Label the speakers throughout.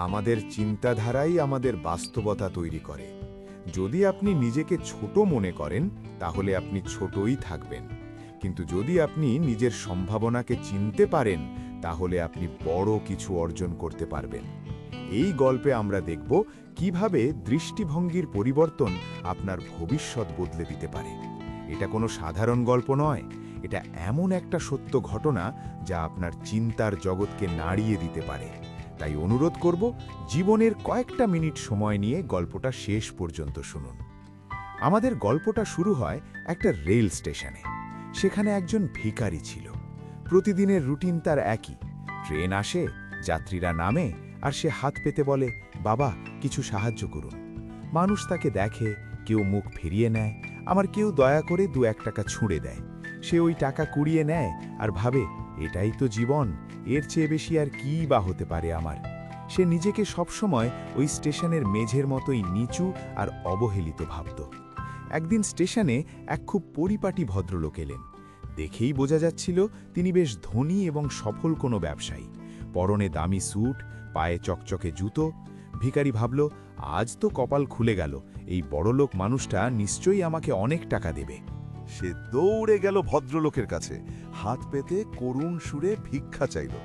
Speaker 1: আমাদের চিন্তাধারাই আমাদের বাস্তবতা তৈরি করে। যদি আপনি নিজেকে ছোট মনে করেন তাহলে আপনি ছোটই থাকবেন, কিন্তু যদি আপনি নিজের সম্ভাবনাকে চিনতে পারেন তাহলে আপনি বড় কিছু অর্জন করতে পারবেন। এই গল্পে আমরা দেখব কিভাবে দৃষ্টিভঙ্গির পরিবর্তন আপনার ভবিষ্যৎ বদলে দিতে পারে। এটা কোনো সাধারণ গল্প নয়, এটা এমন একটা সত্য ঘটনা যা আপনার চিন্তার জগৎকে নাড়িয়ে দিতে পারে। তাই অনুরোধ করব, জীবনের কয়েকটা মিনিট সময় নিয়ে গল্পটা শেষ পর্যন্ত শুনুন। আমাদের গল্পটা শুরু হয় একটা রেল স্টেশনে। সেখানে একজন ভিখারি ছিল। প্রতিদিনের রুটিন তার একই। ট্রেন আসে, যাত্রীরা নামে, আর সে হাত পেতে বলে, বাবা, কিছু সাহায্য করুন। মানুষ তাকে দেখে, কেউ মুখ ফিরিয়ে নেয়, আমার কেউ দয়া করে 2-1 টাকা ছুঁড়ে দেয়। সে ওই টাকা কুড়িয়ে নেয় আর ভাবে, এটাই তো জীবন, এর চেয়ে বেশি আর কী বা হতে পারে আমার। সে নিজেকে সবসময় ওই স্টেশনের মেঝের মতোই নিচু আর অবহেলিত ভাবত। একদিন স্টেশনে এক খুব পরিপাটি ভদ্রলোক এলেন। দেখেই বোঝা যাচ্ছিল তিনি বেশ ধনী এবং সফল কোনো ব্যবসায়ী। পরনে দামি স্যুট, পায়ে চকচকে জুতো। ভিখারি ভাবল, আজ তো কপাল খুলে গেল, এই বড়লোক মানুষটা নিশ্চয়ই আমাকে অনেক টাকা দেবে।
Speaker 2: সে দৌড়ে গেল ভদ্রলোকের কাছে, হাত পেতে করুণ সুরে ভিক্ষা চাইল।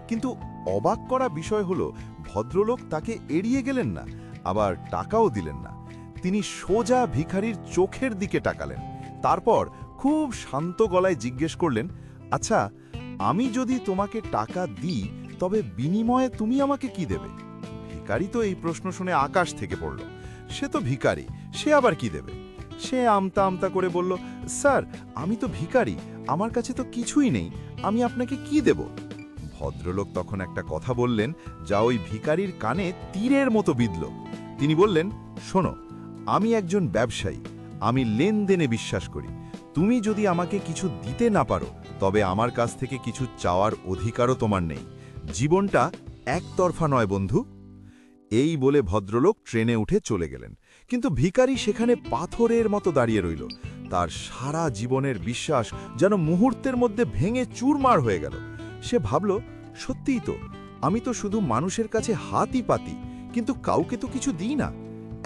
Speaker 2: কিন্তু অবাক করা বিষয় হলো, ভদ্রলোক তাকে এড়িয়ে গেলেন না, আবার টাকাও দিলেন না। তিনি সোজা ভিখারির চোখের দিকে তাকালেন। তারপর খুব শান্ত গলায় জিজ্ঞেস করলেন, আচ্ছা, আমি যদি তোমাকে টাকা দিই তবে বিনিময়ে তুমি আমাকে কি দেবে? ভিখারি তো এই প্রশ্ন শুনে আকাশ থেকে পড়ল। সে তো ভিখারি, সে আবার কি দেবে? সে আমতা আমতা করে বলল, স্যার, আমি তো ভিখারি, আমার কাছে তো কিছুই নেই, আমি আপনাকে কি দেব? ভদ্রলোক তখন একটা কথা বললেন যা ওই ভিখারির কানে তীরের মতো বিঁধল। তিনি বললেন, শোনো, আমি একজন ব্যবসায়ী, আমি লেনদেনে বিশ্বাস করি। তুমি যদি আমাকে কিছু দিতে না পারো তবে আমার কাছ থেকে কিছু চাওয়ার অধিকারও তোমার নেই। জীবনটা একতরফা নয় বন্ধু। এই বলে ভদ্রলোক ট্রেনে উঠে চলে গেলেন। কিন্তু ভিখারি সেখানে পাথরের মতো দাঁড়িয়ে রইল। তার সারা জীবনের বিশ্বাস যেন মুহূর্তের মধ্যে ভেঙে চুরমার হয়ে গেল। সে ভাবল, সত্যিই তো, আমি তো শুধু মানুষের কাছে হাতই পাতি, কিন্তু কাউকে তো কিছু দিই না।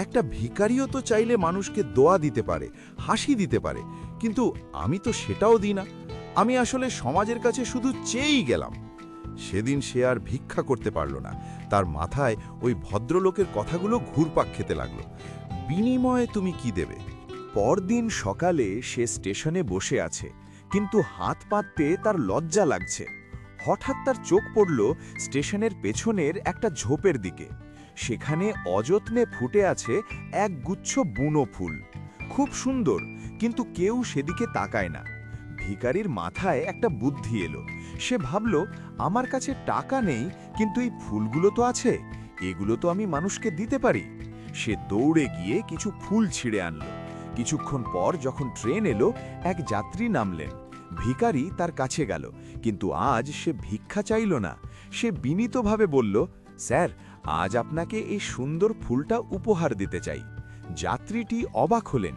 Speaker 2: একটা ভিখারিও তো চাইলে মানুষকে দোয়া দিতে পারে, হাসি দিতে পারে, কিন্তু আমি তো সেটাও দিই না। আমি আসলে সমাজের কাছে শুধু চেয়েই গেলাম। সেদিন সে আর ভিক্ষা করতে পারল না। তার মাথায় ওই ভদ্রলোকের কথাগুলো ঘুরপাক খেতে লাগলো। বিনিময়ে তুমি কি দেবে?
Speaker 3: পরদিন সকালে সে স্টেশনে বসে আছে, কিন্তু হাত পাততে তার লজ্জা লাগছে। হঠাৎ তার চোখ পড়ল স্টেশনের পেছনের একটা ঝোপের দিকে। সেখানে অযত্নে ফুটে আছে এক গুচ্ছ বুনো ফুল। খুব সুন্দর, কিন্তু কেউ সেদিকে তাকায় না। ভিখারির মাথায় একটা বুদ্ধি এলো। সে ভাবল, আমার কাছে টাকা নেই, কিন্তু এই ফুলগুলো তো আছে, এগুলো তো আমি মানুষকে দিতে পারি। সে দৌড়ে গিয়ে কিছু ফুল ছিঁড়ে আনল। কিছুক্ষণ পর যখন ট্রেন এলো, এক যাত্রী নামলেন। ভিখারি তার কাছে গেল, কিন্তু আজ সে ভিক্ষা চাইল না। সে বিনীতভাবে বলল, স্যার, আজ আপনাকে এই সুন্দর ফুলটা উপহার দিতে চাই। যাত্রীটি অবাক হলেন,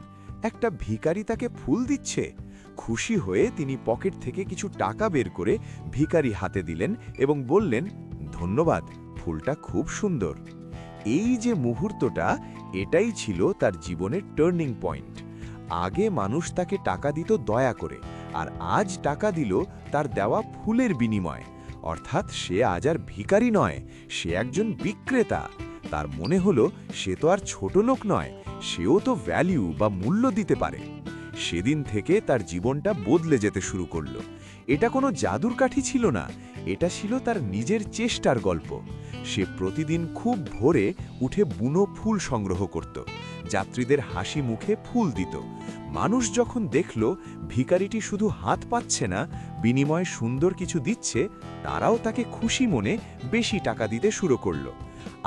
Speaker 3: একটা ভিখারি তাকে ফুল দিচ্ছে। খুশি হয়ে তিনি পকেট থেকে কিছু টাকা বের করে ভিখারি হাতে দিলেন এবং বললেন, ধন্যবাদ, ফুলটা খুব সুন্দর। এই যে মুহূর্তটা, এটাই ছিল তার জীবনের টার্নিং পয়েন্ট। আগে মানুষ তাকে টাকা দিত দয়া করে, আর আজ টাকা দিল তার দেওয়া ফুলের বিনিময়ে। অর্থাৎ সে আজ আর ভিখারি নয়, সে একজন বিক্রেতা। তার মনে হলো, সে তো আর ছোট লোক নয়, সেও তো ভ্যালু বা মূল্য দিতে পারে। সেদিন থেকে তার জীবনটা বদলে যেতে শুরু করল। এটা কোনো জাদুর কাঠি ছিল না, এটা ছিল তার নিজের চেষ্টার গল্প। সে প্রতিদিন খুব ভোরে উঠে বুনো ফুল সংগ্রহ করত, যাত্রীদের হাসি মুখে ফুল দিত। মানুষ যখন দেখল ভিখারিটি শুধু হাত পাচ্ছে না, বিনিময়ে সুন্দর কিছু দিচ্ছে, তারাও তাকে খুশি মনে বেশি টাকা দিতে শুরু করল।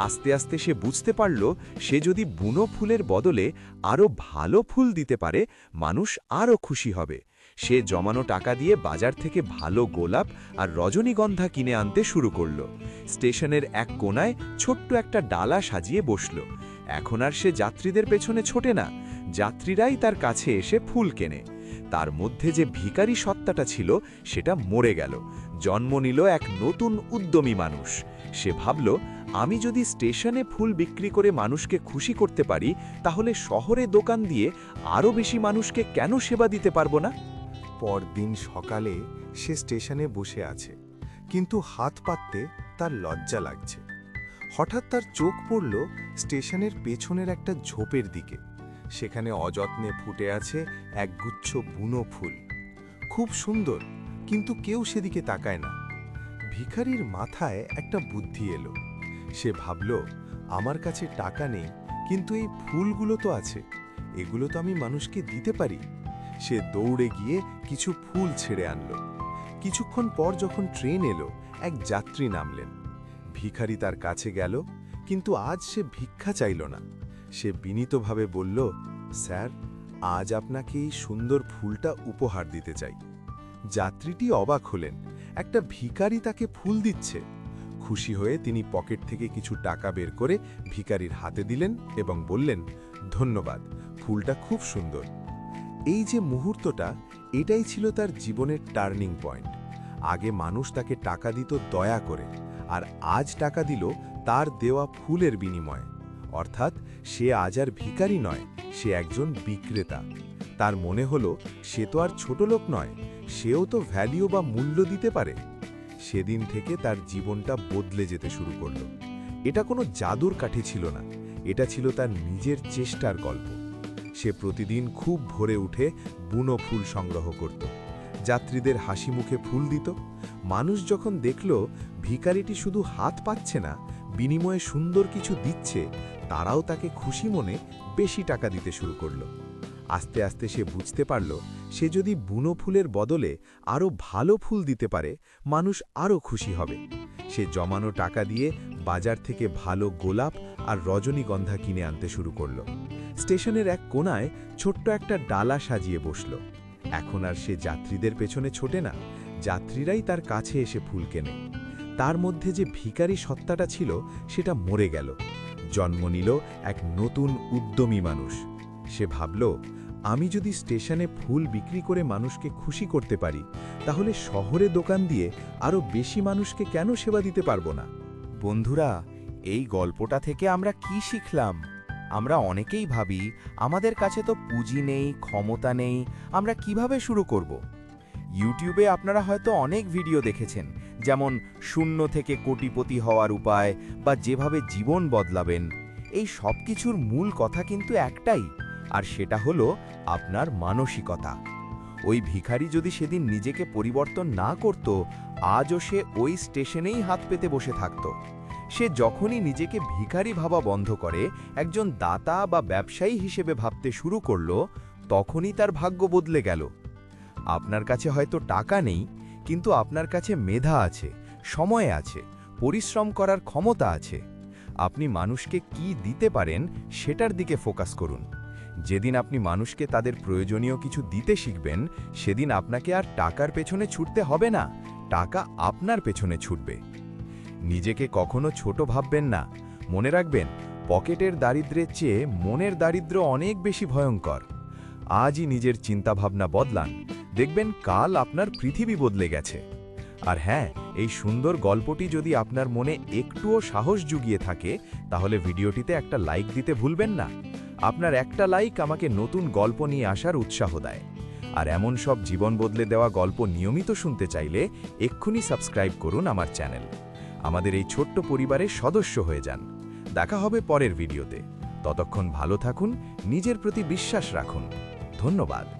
Speaker 3: আস্তে আস্তে সে বুঝতে পারল, সে যদি বুনো ফুলের বদলে আরও ভালো ফুল দিতে পারে, মানুষ আরও খুশি হবে। সে জমানো টাকা দিয়ে বাজার থেকে ভালো গোলাপ আর রজনীগন্ধা কিনে আনতে শুরু করল। স্টেশনের এক কোণায় ছোট্ট একটা ডালা সাজিয়ে বসল। এখন আর সে যাত্রীদের পেছনে ছোটে না, যাত্রীরাই তার কাছে এসে ফুল কেনে। তার মধ্যে যে ভিখারি সত্তাটা ছিল সেটা মরে গেল। জন্ম নিল এক নতুন উদ্যমী মানুষ। সে ভাবল, আমি যদি স্টেশনে ফুল বিক্রি করে মানুষকে খুশি করতে পারি তাহলে শহরে দোকান দিয়ে আরও বেশি মানুষকে কেন সেবা দিতে পারবো না?
Speaker 1: পরদিন সকালে সে স্টেশনে বসে আছে, কিন্তু হাত পাততে তার লজ্জা লাগছে। হঠাৎ তার চোখ পড়ল স্টেশনের পেছনের একটা ঝোপের দিকে। সেখানে অযত্নে ফুটে আছে একগুচ্ছ বুনো ফুল, খুব সুন্দর, কিন্তু কেউ সেদিকে তাকায় না। ভিখারির মাথায় একটা বুদ্ধি এলো। সে ভাবল, আমার কাছে টাকা নেই, কিন্তু এই ফুলগুলো তো আছে, এগুলো তো আমি মানুষকে দিতে পারি। সে দৌড়ে গিয়ে কিছু ফুল ছেড়ে আনল। কিছুক্ষণ পর যখন ট্রেন এলো, এক যাত্রী নামলেন। ভিখারি তার কাছে গেল, কিন্তু আজ সে ভিক্ষা চাইল না। সে বিনীতভাবে বলল, স্যার, আজ আপনাকে এই সুন্দর ফুলটা উপহার দিতে চাই। যাত্রীটি অবাক হলেন, একটা ভিখারি তাকে ফুল দিচ্ছে। খুশি হয়ে তিনি পকেট থেকে কিছু টাকা বের করে ভিখারির হাতে দিলেন এবং বললেন, ধন্যবাদ, ফুলটা খুব সুন্দর। এই যে মুহূর্তটা, এটাই ছিল তার জীবনের টার্নিং পয়েন্ট। আগে মানুষ তাকে টাকা দিত দয়া করে, আর আজ টাকা দিল তার দেওয়া ফুলের বিনিময়ে। অর্থাৎ সে আজ আর ভিখারি নয়, সে একজন বিক্রেতা। তার মনে হলো সে তো আর ছোট লোক নয়, সেও তো ভ্যালিউ বা মূল্য দিতে পারে। সেদিন থেকে তার জীবনটা বদলে যেতে শুরু করল। এটা কোনো জাদুর কাঠি ছিল না, এটা ছিল তার নিজের চেষ্টার গল্প। সে প্রতিদিন খুব ভোরে উঠে বুনো ফুল সংগ্রহ করত, যাত্রীদের হাসি মুখে ফুল দিত। মানুষ যখন দেখল ভিখারিটি শুধু হাত পাচ্ছে না, বিনিময়ে সুন্দর কিছু দিচ্ছে, তারাও তাকে খুশি মনে বেশি টাকা দিতে শুরু করল। আস্তে আস্তে সে বুঝতে পারল, সে যদি বুনো ফুলের বদলে আরও ভালো ফুল দিতে পারে, মানুষ আরও খুশি হবে। সে জমানো টাকা দিয়ে বাজার থেকে ভালো গোলাপ আর রজনীগন্ধা কিনে আনতে শুরু করল। স্টেশনের এক কোণায় ছোট্ট একটা ডালা সাজিয়ে বসল। এখন আর সে যাত্রীদের পেছনে ছোটে না, যাত্রীরাই তার কাছে এসে ফুল কেনে। তার মধ্যে যে ভিখারি সত্তাটা ছিল, সেটা মরে গেল। জন্ম নিল এক নতুন উদ্যমী মানুষ। সে ভাবল, আমি যদি স্টেশনে ফুল বিক্রি করে মানুষকে খুশি করতে পারি, তাহলে শহরে দোকান দিয়ে আরও বেশি মানুষকে কেন সেবা দিতে পারবো না?
Speaker 4: বন্ধুরা, এই গল্পটা থেকে আমরা কি শিখলাম? আমরা অনেকেই ভাবি আমাদের কাছে তো পুঁজি নেই, ক্ষমতা নেই, আমরা কিভাবে শুরু করব? ইউটিউবে আপনারা হয়তো অনেক ভিডিও দেখেছেন, যেমন 0 থেকে কোটিপতি হওয়ার উপায় বা যেভাবে জীবন বদলাবেন। এই সব কিছুর মূল কথা কিন্তু একটাই, আর সেটা হলো আপনার মানসিকতা। ওই ভিখারি যদি সেদিন নিজেকে পরিবর্তন না করত, আজও সে ওই স্টেশনেই হাত পেতে বসে থাকত। সে যখনই নিজেকে ভিখারি ভাবা বন্ধ করে একজন দাতা বা ব্যবসায়ী হিসেবে ভাবতে শুরু করল, তখনই তার ভাগ্য বদলে গেল। আপনার কাছে হয়তো টাকা নেই, কিন্তু আপনার কাছে মেধা আছে, সময় আছে, পরিশ্রম করার ক্ষমতা আছে। আপনি মানুষকে কি দিতে পারেন সেটার দিকে ফোকাস করুন। যেদিন আপনি মানুষকে তাদের প্রয়োজনীয় কিছু দিতে শিখবেন, সেদিন আপনাকে আর টাকার পেছনে ছুটতে হবে না, টাকা আপনার পেছনে ছুটবে। নিজেকে কখনো ছোট ভাববেন না। মনে রাখবেন, পকেটের দারিদ্র্যের চেয়ে মনের দারিদ্র্য অনেক বেশি ভয়ঙ্কর। আজই নিজের চিন্তাভাবনা বদলান, দেখবেন কাল আপনার পৃথিবী বদলে গেছে। আর হ্যাঁ, এই সুন্দর গল্পটি যদি আপনার মনে একটুও সাহস জুগিয়ে থাকে, তাহলে ভিডিওটিতে একটা লাইক দিতে ভুলবেন না। আপনার একটা লাইক আমাকে নতুন গল্প নিয়ে আসার উৎসাহ দেয়। আর এমন সব জীবন বদলে দেওয়া গল্প নিয়মিত শুনতে চাইলে এক্ষুনি সাবস্ক্রাইব করুন আমার চ্যানেল। আমাদের এই ছোট্ট পরিবারের সদস্য হয়ে যান। দেখা হবে পরের ভিডিওতে। ততক্ষণ ভালো থাকুন, নিজের প্রতি বিশ্বাস রাখুন। ধন্যবাদ।